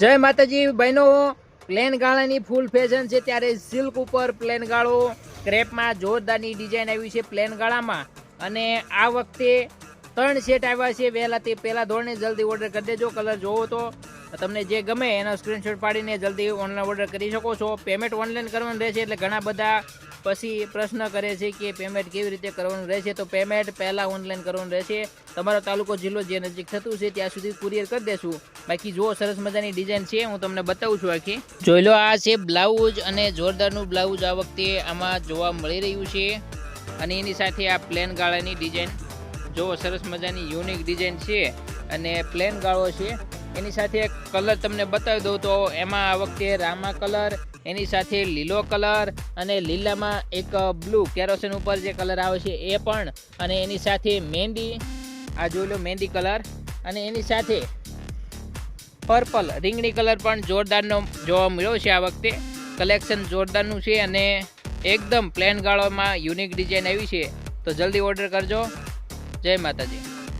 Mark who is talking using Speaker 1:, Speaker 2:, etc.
Speaker 1: જય માતાજી બહેનો, પ્લેન ગાળાની ફૂલ ફેશન છે ત્યારે સિલ્ક ઉપર પ્લેન ગાળો ક્રેપમાં જોરદારની ડિઝાઇન આવી છે પ્લેન ગાળામાં. અને આ વખતે 3 સેટ આવ્યા છે. વહેલા તે પહેલા ધોરણે જલ્દી ઓર્ડર કરી દેજો. કલર જોવો તો તમને જે ગમે એનો સ્ક્રીનશોટ પાડીને જલ્દી ઓનલાઈન ઓર્ડર કરી શકો છો. પેમેન્ટ ઓનલાઈન કરવાનું રહેશે એટલે ઘણા બધા પછી પ્રશ્ન કરે છે કે પેમેન્ટ કેવી રીતે કરવાનું રહેશે. તો પેમેન્ટ પહેલાં ઓનલાઈન કરવાનું રહેશે. તમારો તાલુકો જિલ્લો જે નજીક થતું છે ત્યાં સુધી કુરિયર કરી દેશું. બાકી જુઓ સરસ મજાની ડિઝાઇન છે, હું તમને બતાવું છું આખી. જોઈ લો, આ છે બ્લાઉઝ અને જોરદારનું બ્લાઉઝ આ વખતે આમાં જોવા મળી રહ્યું છે. અને એની સાથે આ પ્લેન ગાળાની ડિઝાઇન જુઓ, સરસ મજાની યુનિક ડિઝાઇન છે અને પ્લેન ગાળો છે. એની સાથે કલર તમને બતાવી દઉં તો એમાં આ વખતે રામા કલર, એની સાથે લીલો કલર અને લીલામાં એક બ્લુ કેરોસીન ઉપર જે કલર આવે છે એ પણ, અને એની સાથે મહેંદી, આ જોઈ લો મહેંદી કલર, અને એની સાથે પર્પલ રીંગણી કલર પણ જોરદારનો જોવા મળ્યો છે. આ વખતે કલેક્શન જોરદારનું છે અને એકદમ પ્લેન ગાળોમાં યુનિક ડિઝાઇન આવી છે. તો જલ્દી ઓર્ડર કરજો. જય માતાજી.